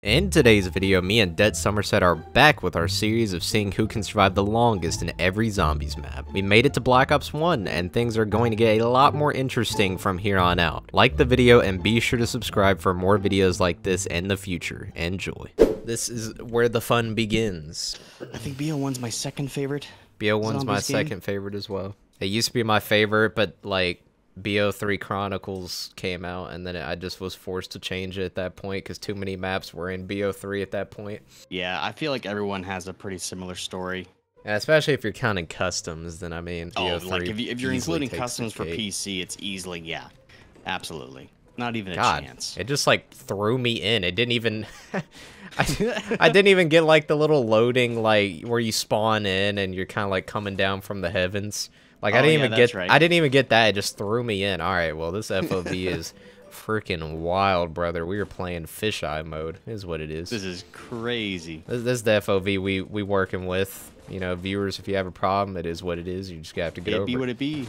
In today's video, me and Dead Somerset are back with our series of seeing who can survive the longest in every zombies map. We made it to Black Ops 1, and things are going to get a lot more interesting from here on out. Like the video and be sure to subscribe for more videos like this in the future. Enjoy. This is where the fun begins. I think BO1's my second favorite. BO1's my second favorite as well. It used to be my favorite, but like BO3 Chronicles came out, and then I just was forced to change it at that point because too many maps were in BO3 at that point. Yeah, I feel like everyone has a pretty similar story. And especially if you're counting customs, then I mean, BO3 like if you're including takes customs the for cake. PC, it's easily, yeah, absolutely. Not even a God, chance. it just like threw me in. It didn't even... I didn't even get like the little loading, like where you spawn in and you're kind of like coming down from the heavens. Like I didn't even get, I didn't even get that. It just threw me in. All right, well this FOV is freaking wild, brother. We are playing fisheye mode, is what it is. This is crazy. This is the FOV we working with. You know, viewers, if you have a problem, it is what it is. You just have to get over it. It be what it be.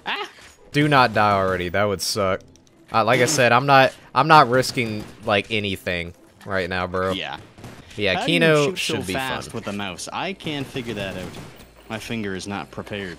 Ah! Do not die already. That would suck. Like I said, I'm not risking like anything right now, bro. Yeah. Yeah, How Kino do you shoot should so be fast fun. with the mouse? I can't figure that out. My finger is not prepared.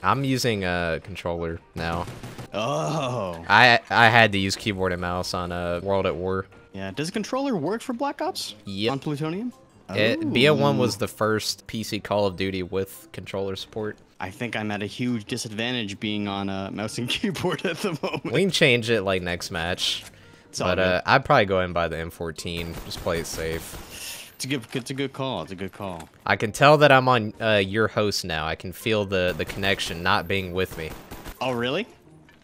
I'm using a controller now. Oh. I had to use keyboard and mouse on World at War. Yeah. Does a controller work for Black Ops? Yep. On Plutonium? BO1 was the first PC Call of Duty with controller support. I think I'm at a huge disadvantage being on a mouse and keyboard at the moment. We can change it like next match. But I'd probably go in by the M14. Just play it safe. It's a good call. It's a good call. I can tell that I'm on your host now. I can feel the connection not being with me. Oh, really?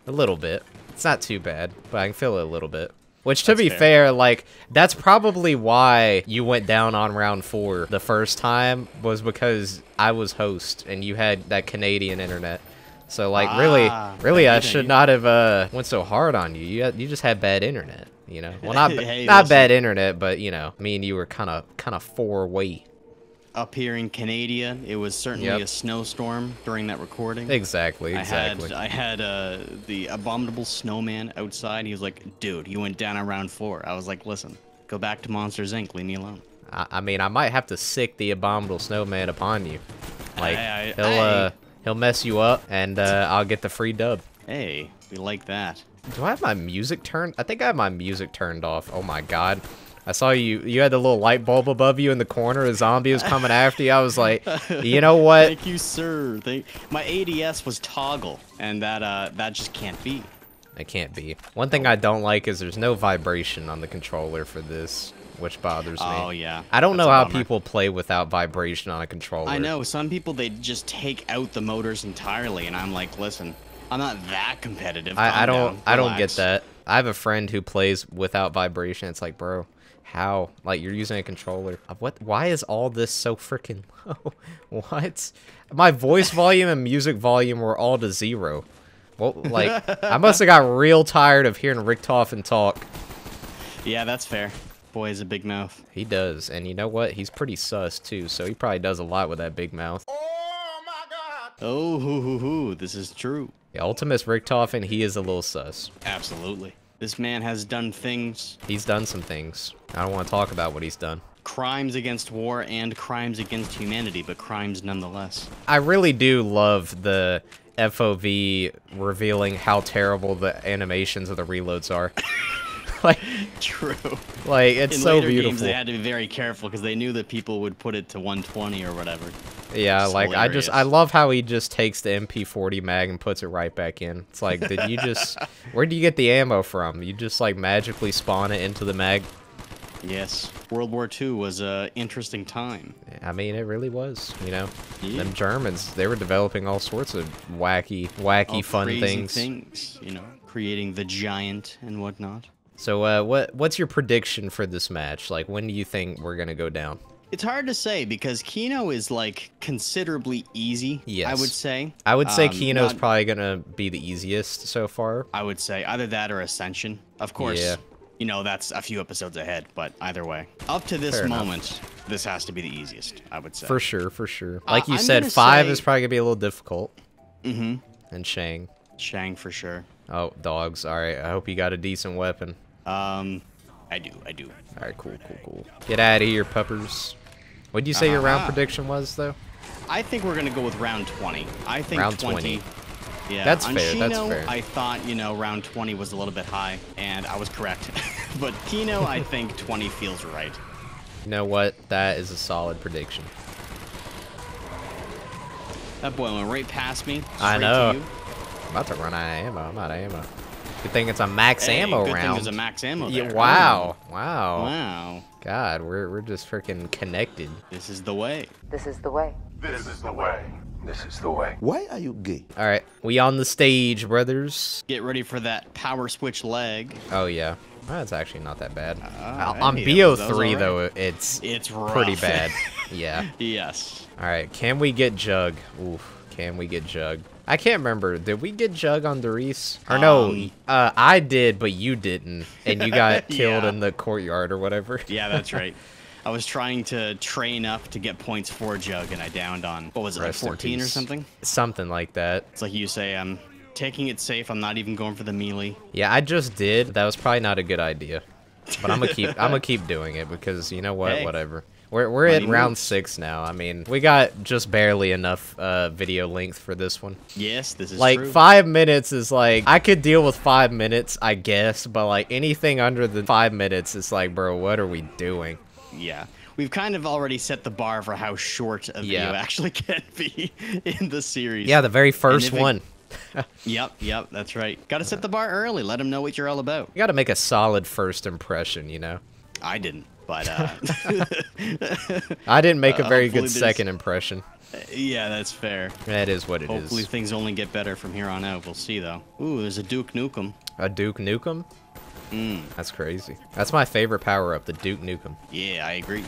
A little bit. It's not too bad, but I can feel it a little bit. Which, to be fair, like, that's probably why you went down on round 4 the first time, was because I was host and you had that Canadian internet. So, like, really, I should not have went so hard on you. You just had bad internet, you know? Well, not not bad internet, but, you know, me and you were kind of four-way. Up here in Canada, it was certainly a snowstorm during that recording. Exactly. I had the abominable snowman outside. He was like, dude, you went down on round 4. I was like, listen, go back to Monsters Inc. Leave me alone. I mean, I might have to sick the abominable snowman upon you. Like, he'll mess you up, and I'll get the free dub. Hey, we like that. Do I have my music turned? I think I have my music turned off. Oh my god. I saw you had the little light bulb above you in the corner. A zombie was coming after you. I was like, you know what? Thank you, sir. My ADS was toggle, and that just can't be. It can't be. One thing I don't like is there's no vibration on the controller for this, which bothers me. Oh, yeah. I don't know how people play without vibration on a controller. I know. Some people, they just take out the motors entirely, and I'm like, listen, I'm not that competitive. I don't get that. I have a friend who plays without vibration. It's like, bro, how? Like, you're using a controller. What? Why is all this so freaking low? What? My voice volume and music volume were all to 0. Well, like, I must have got real tired of hearing Richtofen talk. Yeah, that's fair. Boy has a big mouth. He does, and you know what? He's pretty sus, too, so he probably does a lot with that big mouth. Oh, my God! Oh, this is true. Yeah, Ultimus Richtofen, he is a little sus. Absolutely. This man has done things. He's done some things. I don't want to talk about what he's done. Crimes against war and crimes against humanity, but crimes nonetheless. I really do love the FOV revealing how terrible the animations of the reloads are. Like, true. Like, it's so beautiful. Games, they had to be very careful because they knew that people would put it to 120 or whatever. Yeah, like, I love how he just takes the MP40 mag and puts it right back in. It's like, did you just, where do you get the ammo from? You just, like, magically spawn it into the mag? Yes. World War II was an interesting time. I mean, it really was, you know? Yeah. Them Germans, they were developing all sorts of wacky, fun things. You know, creating the giant and whatnot. So, what's your prediction for this match? Like, when do you think we're gonna go down? It's hard to say because Kino is like considerably easy. Yes. I would say. I would say Kino's probably gonna be the easiest so far. I would say either that or Ascension. Of course. Yeah. You know, that's a few episodes ahead, but either way. Up to this moment, this has to be the easiest, I would say. For sure, for sure. Like you said, 5 is probably gonna be a little difficult. Mm-hmm. And Shang. Shang for sure. Oh, dogs. All right. I hope you got a decent weapon. I do. All right, cool. Get out of here, puppers. What did you say your round prediction was, though? I think we're gonna go with round 20. I think round 20. Yeah, that's on fair. KINO, That's fair. I thought, you know, round 20 was a little bit high, and I was correct. But KINO, I think 20 feels right. You know what? That is a solid prediction. That boy went right past me. I know. To you. I'm about to run out of ammo. I'm out of ammo. Good thing it's a max ammo good round. Thing there's a max ammo there. Yeah, wow. Wow. God, we're just freaking connected. This is the way. This is the way. This is the way. This is the way. Why are you gay? All right, we on the stage, brothers. Get ready for that power switch leg. Oh yeah, that's actually not that bad. Hey, on BO3 right. though, it's rough. pretty bad. Yeah. Yes. All right, can we get Jug? Oof, can we get Jug? I can't remember. Did we get Jug on Darius? Or no, I did, but you didn't, and you got killed in the courtyard or whatever. Yeah, that's right. I was trying to train up to get points for Jug, and I downed on, what was it, like 14 or something? Something like that. It's like you say, I'm taking it safe. I'm not even going for the melee. Yeah, I just did. That was probably not a good idea. But I'm gonna keep doing it because you know what? Hey, whatever. We're at round 6 now. I mean, we got just barely enough video length for this one. Yes, this is like true. 5 minutes is like I could deal with 5 minutes, I guess, but like anything under the 5 minutes is like, bro, what are we doing? Yeah. We've kind of already set the bar for how short a video actually can be in the series. Yeah, the very first one. Yep, that's right. Got to set the bar early. Let them know what you're all about. You got to make a solid first impression, you know? I didn't, but... I didn't make a very good second impression. Yeah, that's fair. That is what it is. Hopefully things only get better from here on out. We'll see, though. Ooh, there's a Duke Nukem. A Duke Nukem? That's crazy. That's my favorite power-up, the Duke Nukem. Yeah, I agree.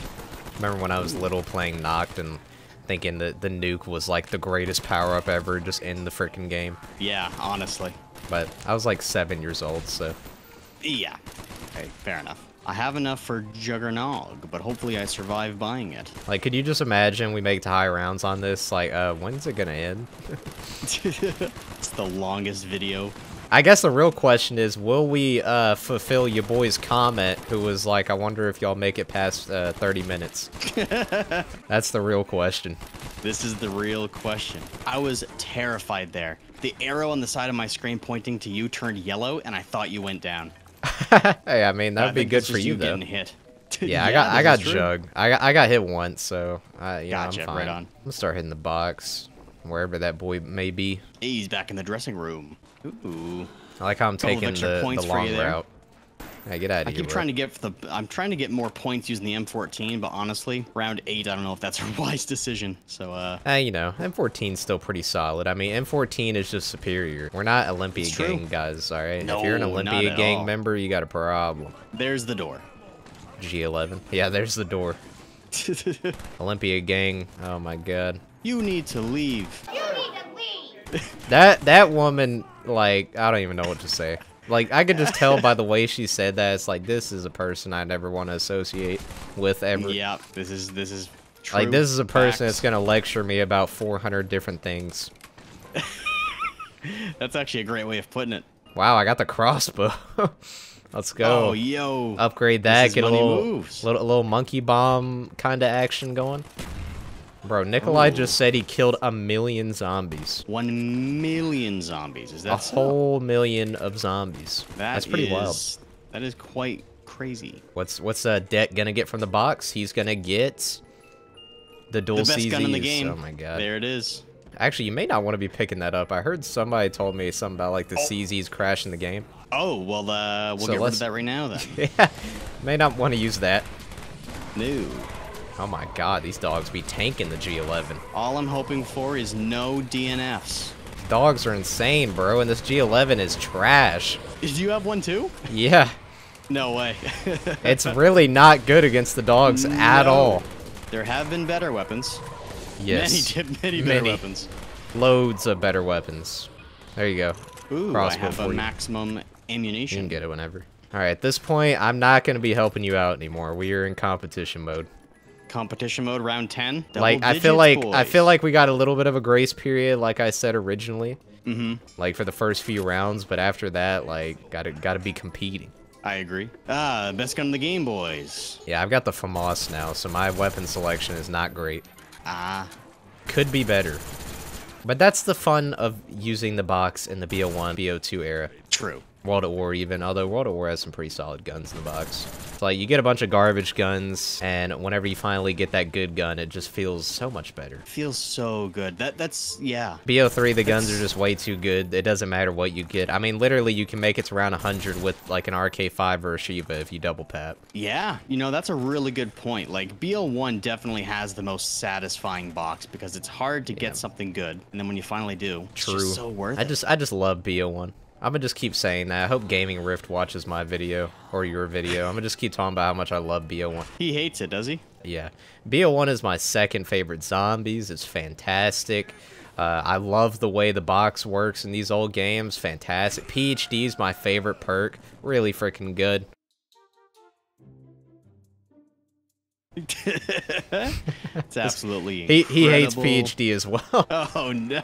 Remember when I was little playing Noct and thinking that the nuke was like the greatest power-up ever just in the freaking game. Yeah, honestly. But I was like 7 years old, so... Yeah. Okay, fair enough. I have enough for Juggernog, but hopefully I survive buying it. Like, could you just imagine we make high rounds on this? Like, when's it gonna end? It's the longest video. I guess the real question is, will we fulfill your boy's comment, who was like, I wonder if y'all make it past 30 minutes. That's the real question. This is the real question. I was terrified there. The arrow on the side of my screen pointing to you turned yellow, and I thought you went down. Hey, I mean, that'd be good for you, though. Getting hit. Yeah, I got Jug. I got hit once, so gotcha, I'm fine. right on. I'm gonna start hitting the box, wherever that boy may be. He's back in the dressing room. Ooh. I like how I'm taking the long route. Yeah, get out of here. I'm trying to get more points using the M14, but honestly, round 8, I don't know if that's a wise decision. So you know, M14's still pretty solid. I mean, M14 is just superior. We're not Olympia gang guys, all right? No, if you're an Olympia gang all. member, you got a problem. There's the door. G11. Yeah, there's the door. Olympia gang. Oh my god. You need to leave. You need to leave. That woman, like, I don't even know what to say. Like, I could just tell by the way she said that. It's like, this is a person I never want to associate with ever. Yeah, this is true. Like, this is a person facts. that's gonna lecture me about 400 different things. That's actually a great way of putting it. Wow, I got the crossbow. Let's go. Oh, yo. Upgrade that. Get a moves. little monkey bomb kind of action going. Bro, Nikolai just said he killed 1 million zombies. 1 million zombies. Is that a whole million of zombies? That's pretty wild. That is quite crazy. What's Det gonna get from the box? He's gonna get the dual The best CZs. gun in the game. Oh my god. There it is. Actually, you may not want to be picking that up. I heard somebody told me something about like the CZs crashing the game. Oh, well, we'll get rid of that right now then. Yeah, may not want to use that. No. Oh my god, these dogs be tanking the G11. All I'm hoping for is no DNFs. Dogs are insane, bro, and this G11 is trash. Did you have one too? Yeah. No way. It's really not good against the dogs at all. There have been better weapons. Yes. Many better weapons. Loads of better weapons. There you go. Ooh, Crossbow I have for a you. maximum ammunition. You can get it whenever. Alright, at this point, I'm not going to be helping you out anymore. We are in competition mode. Competition mode, round 10. Like, I feel like we got a little bit of a grace period, like I said originally. Like for the first few rounds, but after that, like, gotta be competing. I agree. Best gun in the game, boys. Yeah, I've got the FAMAS now, so my weapon selection is not great. Could be better. But that's the fun of using the box in the BO1, BO2 era. True. World at War even, although World at War has some pretty solid guns in the box. It's like you get a bunch of garbage guns, and whenever you finally get that good gun, it just feels so much better. Feels so good. That's yeah. BO3, the guns are just way too good. It doesn't matter what you get. I mean, literally, you can make it to around 100 with like an RK5 or a Shiva if you double pap. Yeah, you know, that's a really good point. Like, BO1 definitely has the most satisfying box because it's hard to get something good, and then when you finally do, it's just so worth it. I just love BO1. I'm gonna just keep saying that. I hope Gaming Rift watches my video, or your video. I'm gonna just keep talking about how much I love BO1. He hates it, does he? Yeah. BO1 is my second favorite zombies. It's fantastic. I love the way the box works in these old games. Fantastic. PhD is my favorite perk. Really freaking good. It's absolutely he hates PhD as well. Oh no.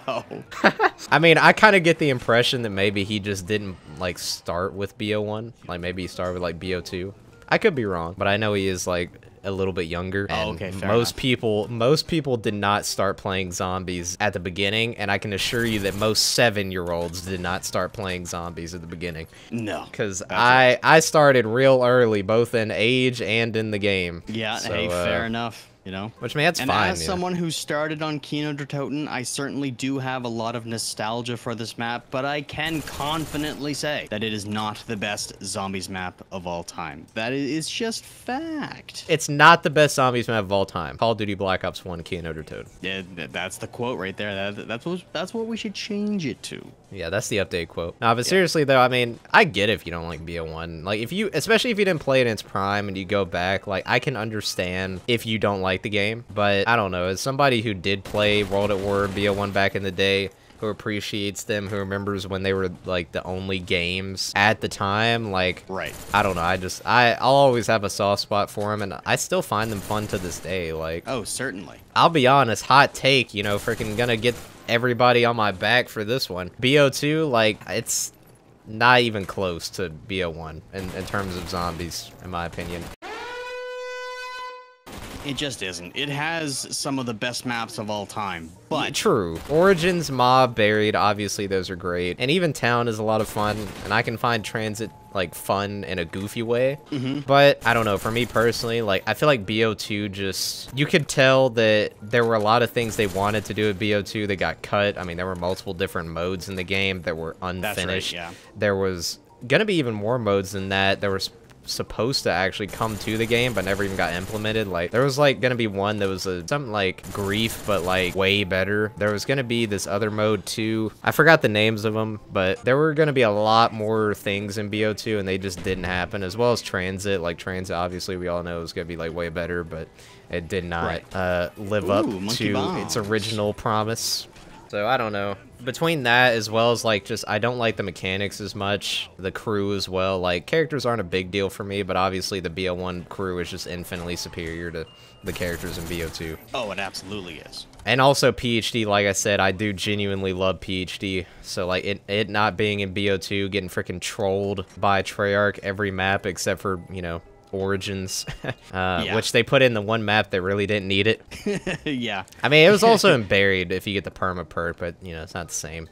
I mean, I kind of get the impression that maybe he just didn't like start with BO1. Like maybe he started with like BO2. I could be wrong, but I know he is like a little bit younger. Oh, and okay, fair most enough. most people did not start playing zombies at the beginning, and I can assure you that most 7-year-olds did not start playing zombies at the beginning. No. Because I started real early, both in age and in the game. Yeah, so, hey, fair enough. You know, which, man, that's and fine. As someone who started on KINO Der Toten, I certainly do have a lot of nostalgia for this map, but I can confidently say that it is not the best zombies map of all time. That is just fact. It's not the best zombies map of all time. Call of Duty Black Ops 1 KINO Der Toten. Yeah, that's the quote right there. That's what we should change it to. Yeah, that's the update quote. Nah, but seriously though, I mean, I get if you don't like BO1. Like, if you, especially if you didn't play it in its prime and you go back, like, I can understand if you don't like the game. But I don't know, as somebody who did play World at War BO1 back in the day, who appreciates them, who remembers when they were like the only games at the time, like, right. I don't know, I'll always have a soft spot for them, and I still find them fun to this day. Like, oh, certainly. I'll be honest, hot take, you know, freaking gonna get everybody on my back for this one. BO2, like, it's not even close to BO1 in terms of zombies, in my opinion. It just isn't. It has some of the best maps of all time, but... Yeah, true. Origins, Mob, Buried, obviously those are great. And even Town is a lot of fun, and I can find Transit, like, fun in a goofy way. But, I don't know, for me personally, like, I feel like BO2 just... You could tell that there were a lot of things they wanted to do at BO2 that got cut. I mean, there were multiple different modes in the game that were unfinished. That's right, yeah. There was gonna be even more modes than that. There was supposed to actually come to the game but never even got implemented. Like, there was like gonna be one that was something like Grief but like way better. There was gonna be this other mode too. I forgot the names of them, but there were gonna be a lot more things in BO2 and they just didn't happen, as well as Transit. Like, Transit obviously we all know is gonna be like way better, but it did not live up to its original promise. So I don't know. Between that as well as like just I don't like the mechanics as much, the crew as well. Like, characters aren't a big deal for me, but obviously the BO1 crew is just infinitely superior to the characters in BO2. Oh, it absolutely is. And also PhD, like I said, I do genuinely love PhD. So like it not being in BO2, getting freaking trolled by Treyarch every map except for, you know, Origins, which they put in the one map that really didn't need it. Yeah. I mean, it was also in Buried if you get the perma perk, but, you know, it's not the same.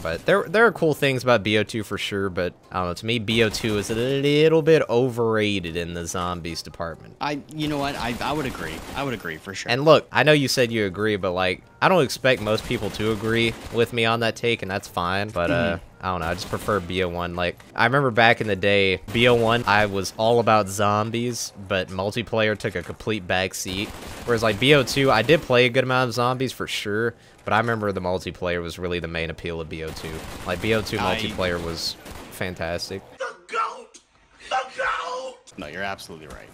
But there are cool things about BO2 for sure, but I don't know, to me BO2 is a little bit overrated in the zombies department. You know what, I would agree. I would agree for sure. And look, I know you said you agree, but like, I don't expect most people to agree with me on that take, and that's fine, but I don't know, I just prefer BO1. Like, I remember back in the day, BO1, I was all about zombies, but multiplayer took a complete backseat. Whereas like BO2, I did play a good amount of zombies for sure, but I remember the multiplayer was really the main appeal of BO2. Like, BO2 multiplayer was fantastic. The GOAT! The GOAT! No, you're absolutely right.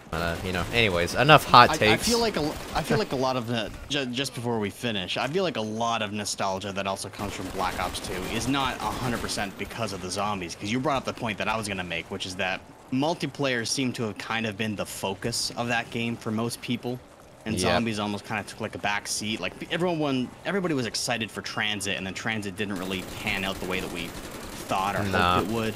You know, anyways, enough hot takes. I feel like a lot of the, just before we finish, I feel like a lot of nostalgia that also comes from Black Ops 2 is not 100% because of the zombies, because you brought up the point that I was going to make, which is that multiplayer seemed to have kind of been the focus of that game for most people. and Yep. zombies almost kind of took like a back seat. Like everybody was excited for Transit, and then Transit didn't really pan out the way that we thought or hoped it would.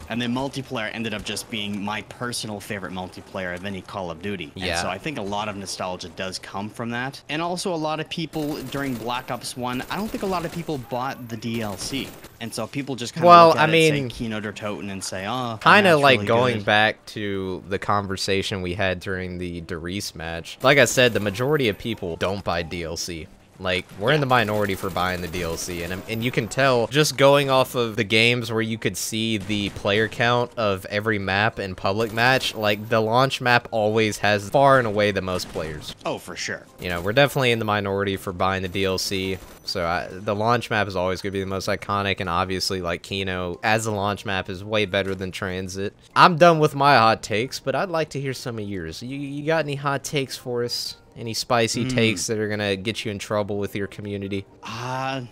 And then multiplayer ended up just being my personal favorite multiplayer than Call of Duty. Yeah. And so I think a lot of nostalgia does come from that. And also a lot of people during Black Ops 1, I don't think a lot of people bought the DLC. And so people just kind of look at it and say KINO DER TOTEN and say, oh, kind of like really going good. back to the conversation we had during the Derice match. Like I said, the majority of people don't buy DLC. Like, we're in the minority for buying the DLC, and you can tell just going off of the games where you could see the player count of every map in public match, like, the launch map always has far and away the most players. Oh, for sure. You know, we're definitely in the minority for buying the DLC, so the launch map is always going to be the most iconic, and obviously, like, Kino, as a launch map, is way better than Transit. I'm done with my hot takes, but I'd like to hear some of yours. You got any hot takes for us? Any spicy takes that are gonna get you in trouble with your community? I'll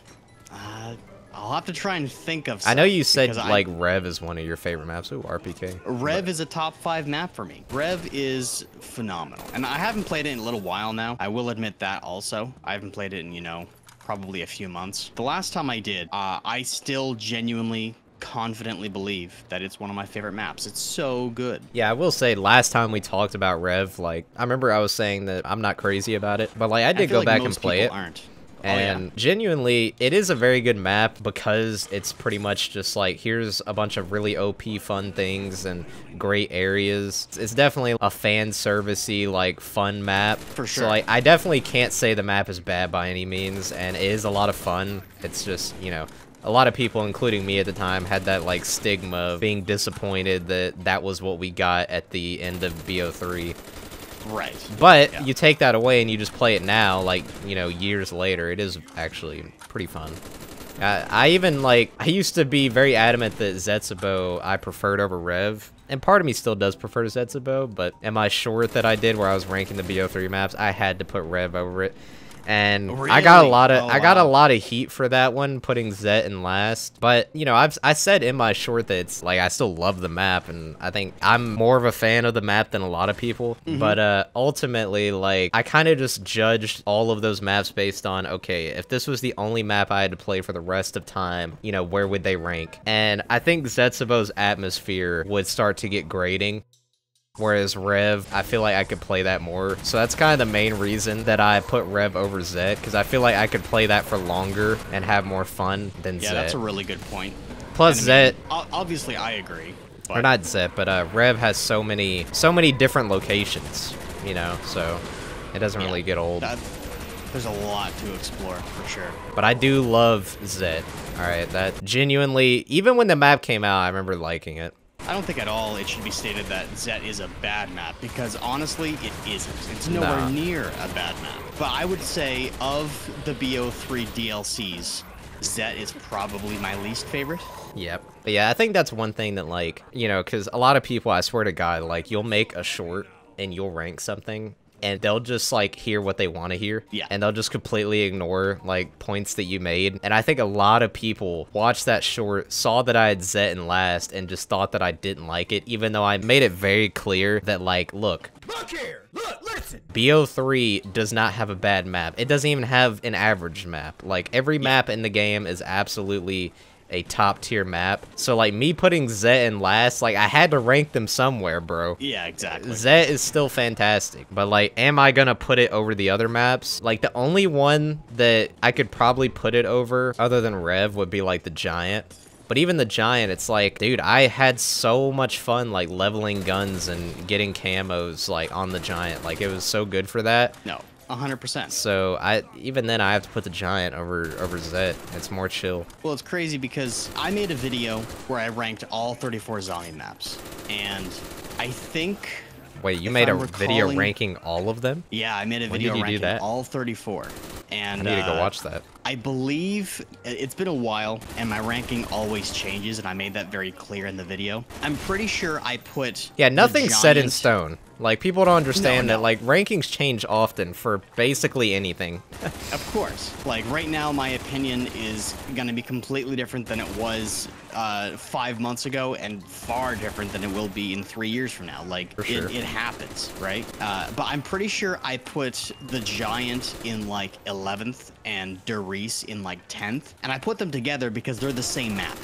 have to try and think of some. I know you said, like, Rev is one of your favorite maps. Ooh, RPK. Rev is a top 5 map for me. Rev is phenomenal. And I haven't played it in a little while now. I will admit that also. I haven't played it in, you know, probably a few months. The last time I did, I still genuinely confidently believe that it's one of my favorite maps. It's so good. Yeah, I will say, last time we talked about Rev, like, I remember I was saying that I'm not crazy about it, but, like, I did go back and play it. Aren't. And genuinely, it is a very good map because it's pretty much just like, here's a bunch of really OP fun things and great areas. It's definitely a fan servicey, like, fun map. For sure. So, like, I definitely can't say the map is bad by any means, and it is a lot of fun. It's just, you know, a lot of people, including me at the time, had that, like, stigma of being disappointed that that was what we got at the end of BO3. Right. But you take that away and you just play it now, like, you know, years later. It is actually pretty fun. I even, like, I used to be very adamant that Zetsubo I preferred over Rev. And part of me still does prefer Zetsubo, but am I short that I did where I was ranking the BO3 maps? I had to put Rev over it. And really? I got a lot of heat for that one, putting Zet in last. But, you know, I said in my short that it's like I still love the map, and I think I'm more of a fan of the map than a lot of people. But ultimately, like, I kind of just judged all of those maps based on, okay, if this was the only map I had to play for the rest of time, you know, where would they rank? And I think Zetsubo's atmosphere would start to get grating. Whereas Rev, I feel like I could play that more. So that's kind of the main reason that I put Rev over Zet, because I feel like I could play that for longer and have more fun than Zet. Yeah, that's a really good point. Plus Zet, obviously I agree. But or not Zet, but Rev has so many different locations, you know, so it doesn't really get old. There's a lot to explore, for sure. But I do love Zet. Alright, that genuinely, even when the map came out, I remember liking it. I don't think at all it should be stated that Zet is a bad map, because honestly, it isn't. It's nowhere near a bad map. But I would say of the BO3 DLCs, Zet is probably my least favorite. Yep. But yeah, I think that's one thing that, like, you know, because a lot of people, I swear to God, like, you'll make a short and you'll rank something, and they'll just, like, hear what they want to hear. Yeah. And they'll just completely ignore, like, points that you made. And I think a lot of people watched that short, saw that I had Zet in last, and just thought that I didn't like it, even though I made it very clear that, like, look here, listen. BO3 does not have a bad map. It doesn't even have an average map. Like, every map in the game is absolutely a top tier map. So, like, me putting Zet in last, like, I had to rank them somewhere, bro. Yeah, exactly. Zet is still fantastic, but, like, am I gonna put it over the other maps? Like, the only one that I could probably put it over, other than Rev, would be, like, the Giant. But even the Giant, it's like, dude, I had so much fun, like, leveling guns and getting camos, like, on the Giant. Like, it was so good for that. No, 100%. So, even then, I have to put the Giant over Zet. It's more chill. Well, it's crazy because I made a video where I ranked all 34 zombie maps, and I think... Wait, you made a video ranking all of them? Yeah, I made a video ranking that? all 34. And I need to go watch that. I believe it's been a while, and my ranking always changes, and I made that very clear in the video. I'm pretty sure I put Yeah, nothing's set in giant- stone. Like, people don't understand No, that, no. like, rankings change often for basically anything. Of course. Like, right now, my opinion is going to be completely different than it was 5 months ago, and far different than it will be in 3 years from now. Like, For sure. it happens, right? But I'm pretty sure I put the Giant in, like, 11th and Derice in, like, 10th. And I put them together because they're the same map.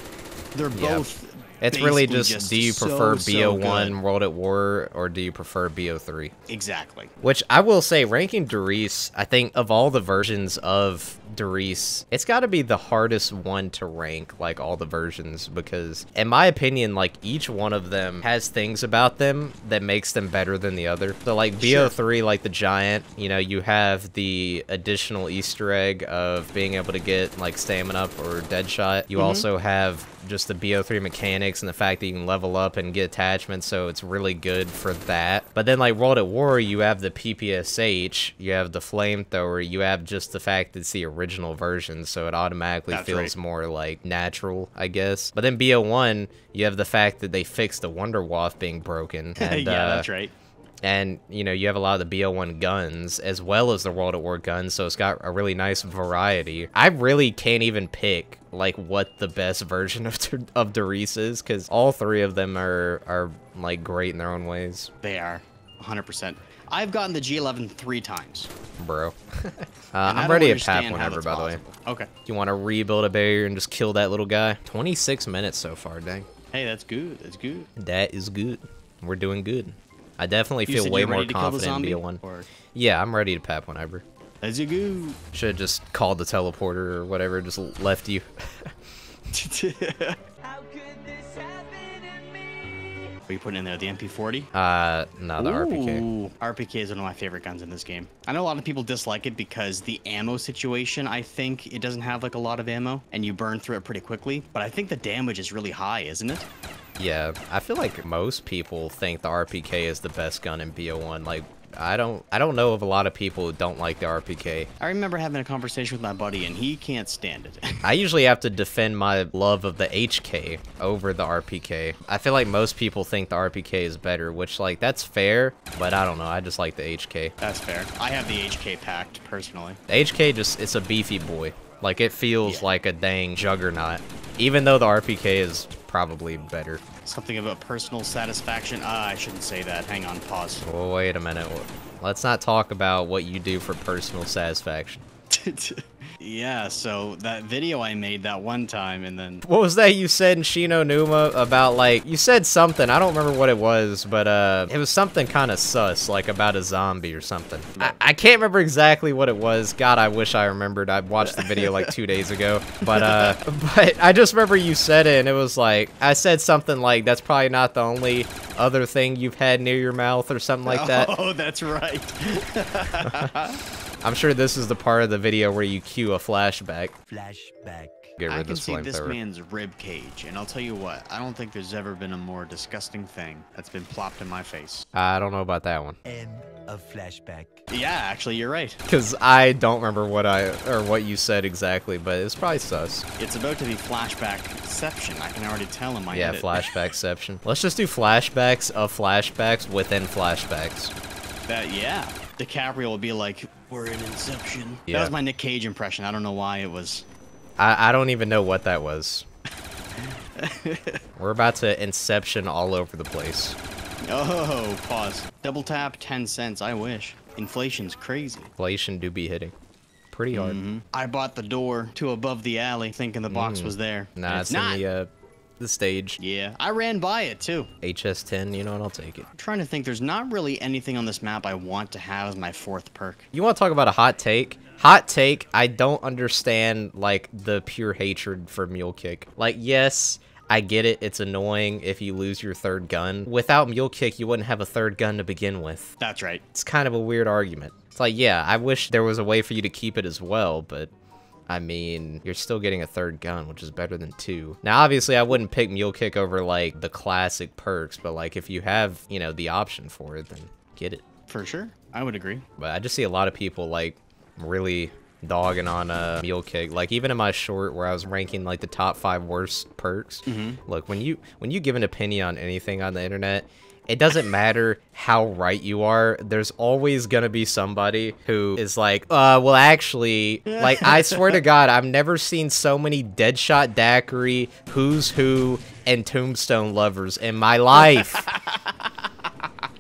They're both... It's really basically just, do you prefer so BO1 good. World at War, or do you prefer BO3? Exactly. Which I will say, ranking Derice, I think of all the versions of Derice, it's got to be the hardest one to rank, like all the versions, because in my opinion, like each one of them has things about them that makes them better than the other. So like BO3, like the Giant, you know, you have the additional Easter egg of being able to get like stamina up or Deadshot. You also have just the BO3 mechanics and the fact that you can level up and get attachments, so it's really good for that. But then like World at War, you have the PPSH, you have the flamethrower, you have just the fact that it's the original version, so it automatically feels more like natural, I guess. But then BO1, you have the fact that they fixed the Wonderwaff being broken. And, Yeah, that's right. And, you know, you have a lot of the BO1 guns, as well as the World at War guns, so it's got a really nice variety. I really can't even pick, like, what the best version of Derice is, because all three of them are, like, great in their own ways. They are, 100%. I've gotten the G11 3 times. Bro. I I'm don't ready to understand pap how whenever, that's by the way. possible. Okay. You want to rebuild a barrier and just kill that little guy? 26 minutes so far, dang. Hey, that's good. That's good. That is good. We're doing good. I definitely You feel said way you're more ready to kill the confident in zombie, BO1. or- Yeah, I'm ready to pap whenever. That's a good. Should have just called the teleporter or whatever, just left you. What are you putting in there? The MP40? No, the RPK. Ooh, RPK is one of my favorite guns in this game. I know a lot of people dislike it because the ammo situation, I think it doesn't have like a lot of ammo and you burn through it pretty quickly, but I think the damage is really high, isn't it? Yeah, I feel like most people think the RPK is the best gun in BO1. Like, I don't know of a lot of people who don't like the RPK. I remember having a conversation with my buddy and he can't stand it. I usually have to defend my love of the HK over the RPK. I feel like most people think the RPK is better, which, like, that's fair, but I don't know. I just like the HK. That's fair. I have the HK packed, personally. The HK it's a beefy boy. Like, it feels like a dang juggernaut, even though the RPK is probably better. Something about personal satisfaction. I shouldn't say that. Hang on, pause. Well, wait a minute. Let's not talk about what you do for personal satisfaction. Yeah, so that video I made that one time and then... What was that you said in Shino Numa about, like, you said something, I don't remember what it was, but it was something kind of sus, like about a zombie or something. I can't remember exactly what it was. God, I wish I remembered. I watched the video like 2 days ago, but I just remember you said it, and it was like, I said something like, that's probably not the only other thing you've had near your mouth or something like that. Oh, that's right. I'm sure this is the part of the video where you cue a flashback. Flashback. Get rid I of can this see this flamethrower. man's rib cage, and I'll tell you what, I don't think there's ever been a more disgusting thing that's been plopped in my face. I don't know about that one. End of flashback. Yeah, actually, you're right. Because I don't remember what you said exactly, but it's probably sus. It's about to be flashbackception. I can already tell in my Yeah, edit. flashbackception. Let's just do flashbacks of flashbacks within flashbacks. Yeah. DiCaprio will be like, we're in Inception. Yeah. That was my Nick Cage impression. I don't know why it was... I don't even know what that was. We're about to Inception all over the place. Oh, pause. Double tap, 10 cents. I wish. Inflation's crazy. Inflation do be hitting. Pretty hard. I bought the door to above the alley thinking the box was there. Nah, and it's not. in the stage. Yeah, I ran by it too. HS10, you know what? I'll take it. I'm trying to think. There's not really anything on this map I want to have as my 4th perk. You want to talk about a hot take? Hot take, I don't understand, like, the pure hatred for Mule Kick. Like, yes, I get it. It's annoying if you lose your 3rd gun. Without Mule Kick, you wouldn't have a 3rd gun to begin with. That's right. It's kind of a weird argument. It's like, yeah, I wish there was a way for you to keep it as well, but... I mean, you're still getting a 3rd gun, which is better than 2. Now, obviously, I wouldn't pick Mule Kick over, like, the classic perks, but, like, if you have, you know, the option for it, then get it. For sure. I would agree. But I just see a lot of people, like, really dogging on Mule Kick. Like, even in my short where I was ranking like the top 5 worst perks, look, when you give an opinion on anything on the internet, it doesn't matter how right you are, there's always gonna be somebody who is like, well, actually, like, I swear to God, I've never seen so many Deadshot Daiquiri, Who's Who, and Tombstone lovers in my life.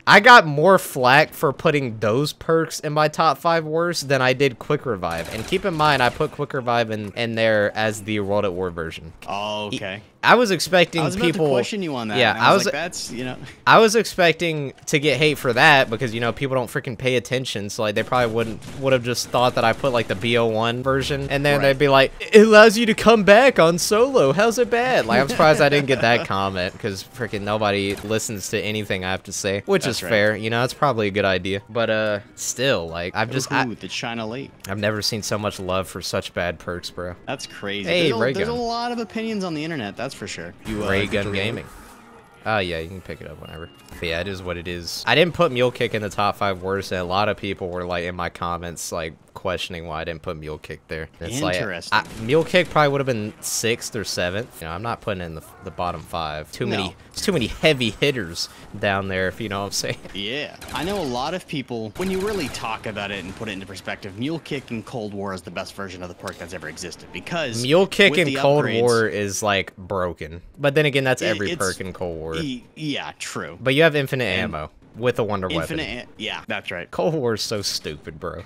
I got more flack for putting those perks in my top 5 worst than I did Quick Revive. And keep in mind, I put Quick Revive in there as the World at War version. Oh, okay. I was expecting I was people about to question you on that. Yeah, I was like, that's, you know. I was expecting to get hate for that because, you know, people don't freaking pay attention. So, like, they probably would have just thought that I put, like, the BO1 version. And then they'd be like, it allows you to come back on solo. How's it bad? Like, I'm surprised I didn't get that comment because freaking nobody listens to anything I have to say, which is fair. You know, it's probably a good idea. But, still, like, the China Lake. I've never seen so much love for such bad perks, bro. That's crazy. Hey, there's a lot of opinions on the internet, that's for sure. Ray Gun Gaming. Oh, yeah, you can pick it up whenever. But yeah, it is what it is. I didn't put Mule Kick in the top 5 worst, and a lot of people were, like, in my comments, like, questioning why I didn't put Mule Kick there. It's interesting. Like, Mule Kick probably would have been 6th or 7th. You know, I'm not putting it in the bottom 5. It's too many heavy hitters down there, if you know what I'm saying. Yeah. I know a lot of people, when you really talk about it and put it into perspective, Mule Kick in Cold War is the best version of the perk that's ever existed, because Mule Kick in Cold War is, like, broken. But then again, that's every perk in Cold War. Yeah, true. But you have infinite ammo with a wonder weapon. Yeah, that's right. Cold War is so stupid, bro.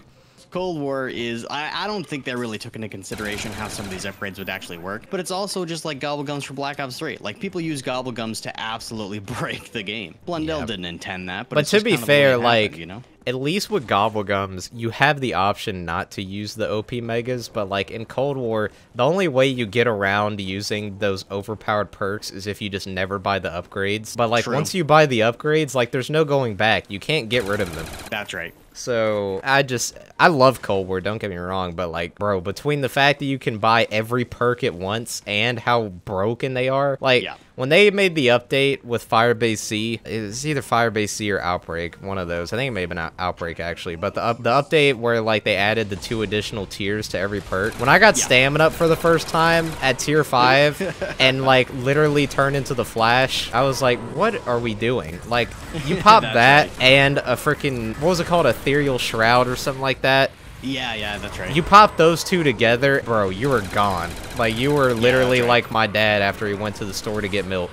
Cold War is, I don't think they really took into consideration how some of these upgrades would actually work, but it's also just like Gobblegums for Black Ops 3. Like, people use Gobblegums to absolutely break the game. Blundell didn't intend that, but to be fair, like, happened, you know? At least with Gobblegums, you have the option not to use the OP Megas, but like in Cold War, the only way you get around using those overpowered perks is if you just never buy the upgrades. But like once you buy the upgrades, like there's no going back. You can't get rid of them. That's right. So I love Cold War, don't get me wrong, but like, bro, between the fact that you can buy every perk at once and how broken they are, like, when they made the update with Firebase C, it's either Firebase C or Outbreak, one of those. I think it may have been Outbreak, actually, but the update where, like, they added the 2 additional tiers to every perk, when I got Stamina up for the first time at tier 5 and, like, literally turned into the Flash, I was like, what are we doing? Like, you pop that and a freaking, what was it called, Ethereal Shroud or something like that? Yeah, that's right. You pop those 2 together, bro, you were gone. Like, you were literally like my dad after he went to the store to get milk.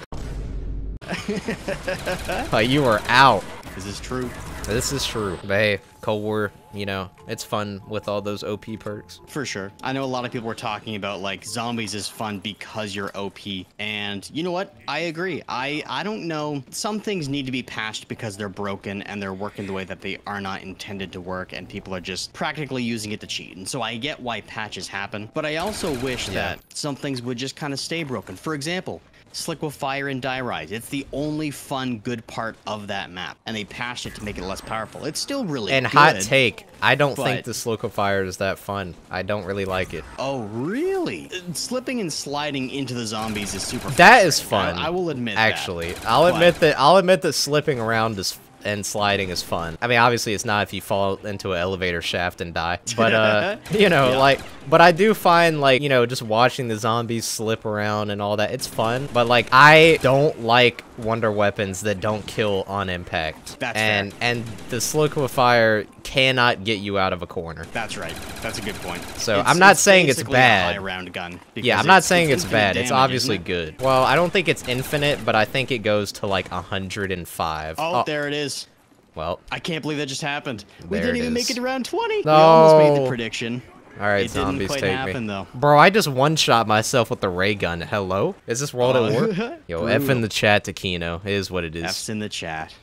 Like, you were out. This is true. This is true. But hey, Cold War, you know, it's fun with all those OP perks. For sure. I know a lot of people were talking about, like, zombies is fun because you're OP. And you know what? I agree. I don't know. Some things need to be patched because they're broken and they're working the way that they are not intended to work, and people are just practically using it to cheat. And so I get why patches happen, but I also wish that some things would just kind of stay broken. For example, Slick with Fire and Die Rise. It's the only fun, good part of that map, and they patched it to make it less powerful. It's still really good. Hot take, I don't think the Slick with Fire is that fun. I don't really like it. Oh, really? Slipping and sliding into the zombies is super fun. That is fun. I will admit actually, that. I'll admit that slipping around and sliding is fun. I mean, obviously it's not if you fall into an elevator shaft and die, but you know, like, but I do find, like, you know, just watching the zombies slip around and all that, it's fun. But like, I don't like wonder weapons that don't kill on impact. That's fair. And the Slick with Fire cannot get you out of a corner. That's right. That's a good point. So I'm not saying it's bad. A high-round gun. Yeah, I'm not saying it's bad. It's obviously good. Well, I don't think it's infinite, but I think it goes to like 105. Oh, there it is. Well, I can't believe that just happened. We didn't even make it to round 20. No. We almost made the prediction. All right, it zombies, didn't quite take happen, me. Though. Bro, I just one-shot myself with the ray gun. Hello? Is this World at War? Yo, F in the chat to Kino. It is what it is. F's in the chat.